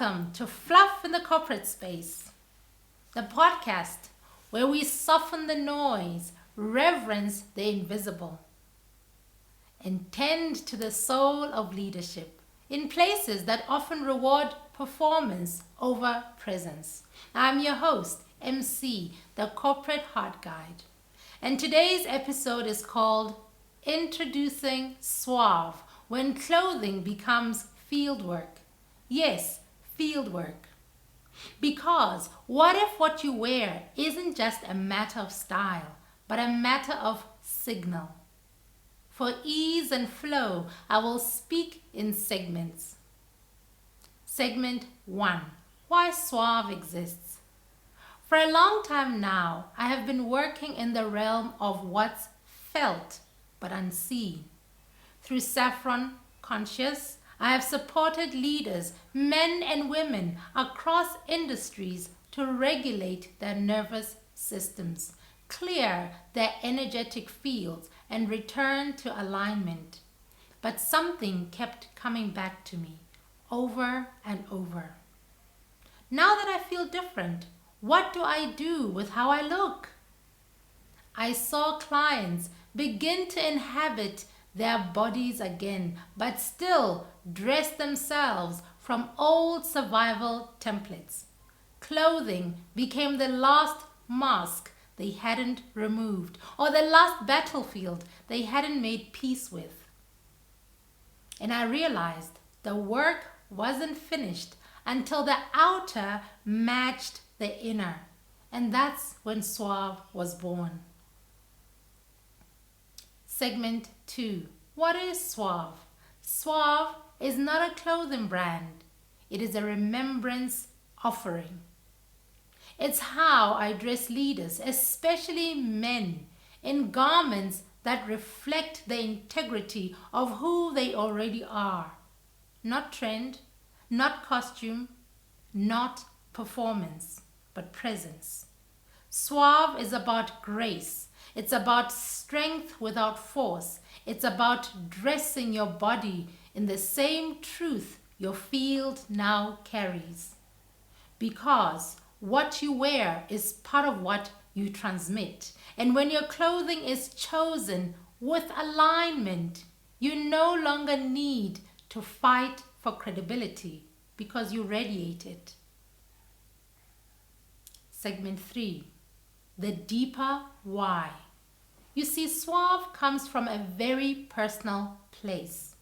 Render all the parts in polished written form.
Welcome to Fluff in the Corporate Space, the podcast where we soften the noise, reverence the invisible, and tend to the soul of leadership in places that often reward performance over presence. I'm your host, MC, the Corporate Heart Guide, and today's episode is called Introducing Swaav, when clothing becomes fieldwork. Yes, fieldwork. Because what if what you wear isn't just a matter of style, but a matter of signal? For ease and flow, I will speak in segments. Segment 1. Why Swaav exists. For a long time now, I have been working in the realm of what's felt but unseen. Through Saffron, Conscious, I have supported leaders, men and women across industries to regulate their nervous systems, clear their energetic fields, and return to alignment. But something kept coming back to me over and over. Now that I feel different, what do I do with how I look? I saw clients begin to inhabit their bodies again, but still dress themselves from old survival templates. Clothing became the last mask they hadn't removed, or the last battlefield they hadn't made peace with. And I realized the work wasn't finished until the outer matched the inner. And that's when Swaav was born. Segment 2. What is Swaav? Swaav is not a clothing brand. It is a remembrance offering. It's how I dress leaders, especially men, in garments that reflect the integrity of who they already are. Not trend, not costume, not performance, but presence. Swaav is about grace. It's about strength without force. It's about dressing your body in the same truth your field now carries. Because what you wear is part of what you transmit. And when your clothing is chosen with alignment, you no longer need to fight for credibility because you radiate it. Segment 3. The deeper why. You see, Swaav comes from a very personal place.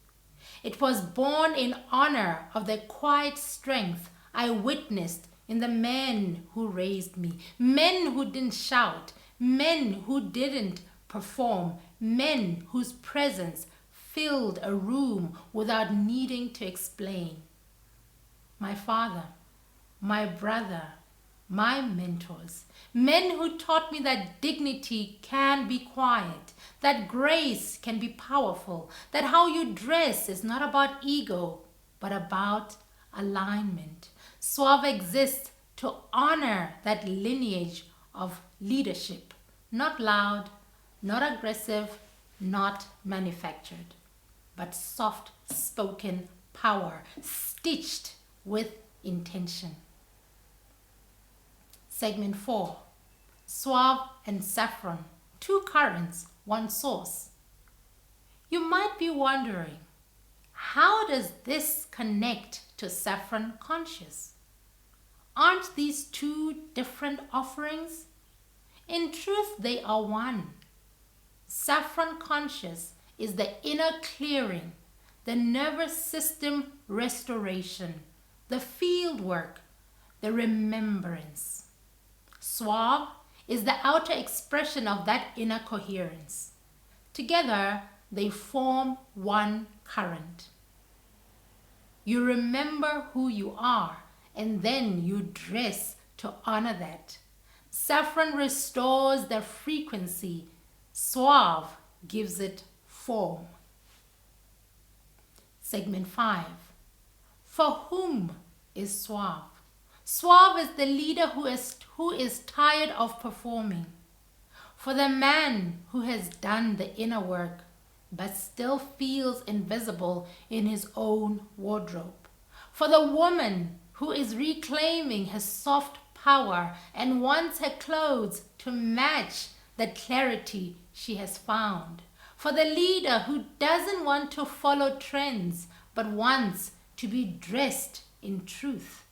It was born in honor of the quiet strength I witnessed in the men who raised me. Men who didn't shout, men who didn't perform, men whose presence filled a room without needing to explain. My father, my brother, my mentors, men who taught me that dignity can be quiet, that grace can be powerful, that how you dress is not about ego, but about alignment. Swaav exists to honor that lineage of leadership, not loud, not aggressive, not manufactured, but soft-spoken power stitched with intention. Segment 4. Swaav and Saffron. Two currents, one source. You might be wondering, how does this connect to Saffron Conscious? Aren't these two different offerings? In truth, they are one. Saffron Conscious is the inner clearing, the nervous system restoration, the field work, the remembrance. Swaav is the outer expression of that inner coherence. Together, they form one current. You remember who you are, and then you dress to honor that. Saffron restores the frequency. Swaav gives it form. Segment 5. For whom is Swaav? Swaav is the leader who is tired of performing. For the man who has done the inner work but still feels invisible in his own wardrobe. For the woman who is reclaiming her soft power and wants her clothes to match the clarity she has found. For the leader who doesn't want to follow trends but wants to be dressed in truth.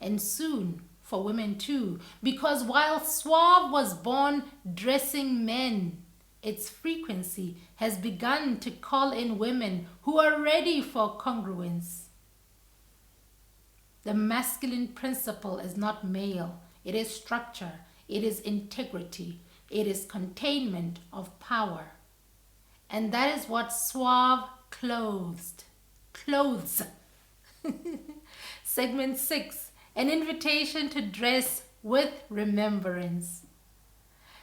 And soon for women too, because while Swaav was born dressing men, its frequency has begun to call in women who are ready for congruence. The masculine principle is not male, it is structure, it is integrity, it is containment of power. And that is what Swaav clothes. Segment 6, an invitation to dress with remembrance.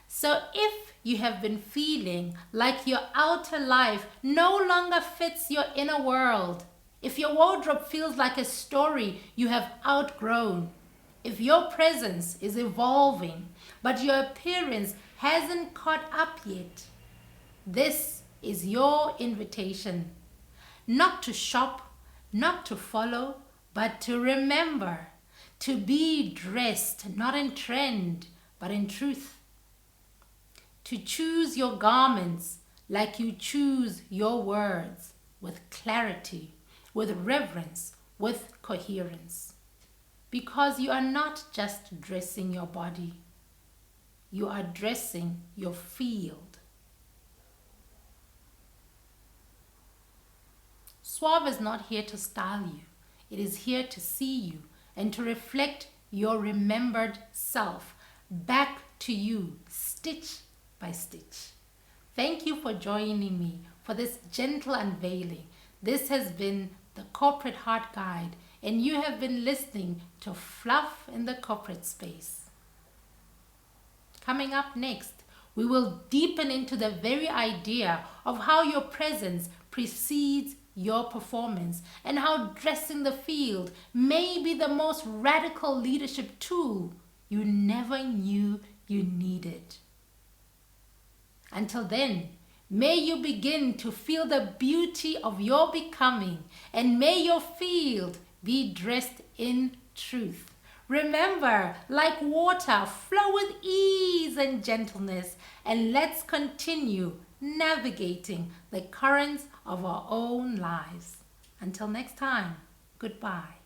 So if you have been feeling like your outer life no longer fits your inner world, if your wardrobe feels like a story you have outgrown, if your presence is evolving but your appearance hasn't caught up yet, this is your invitation. Not to shop, not to follow, but to remember, to be dressed not in trend but in truth. To choose your garments like you choose your words, with clarity, with reverence, with coherence. Because you are not just dressing your body, you are dressing your field. Swaav is not here to style you. It is here to see you and to reflect your remembered self back to you, stitch by stitch. Thank you for joining me for this gentle unveiling. This has been the Corporate Heart Guide, and you have been listening to Fluff in the Corporate Space. Coming up next, we will deepen into the very idea of how your presence precedes your performance and how dressing the field may be the most radical leadership tool you never knew you needed. Until then, may you begin to feel the beauty of your becoming, and may your field be dressed in truth. Remember, like water, flow with ease and gentleness, and let's continue navigating the currents of our own lives. Until next time, goodbye.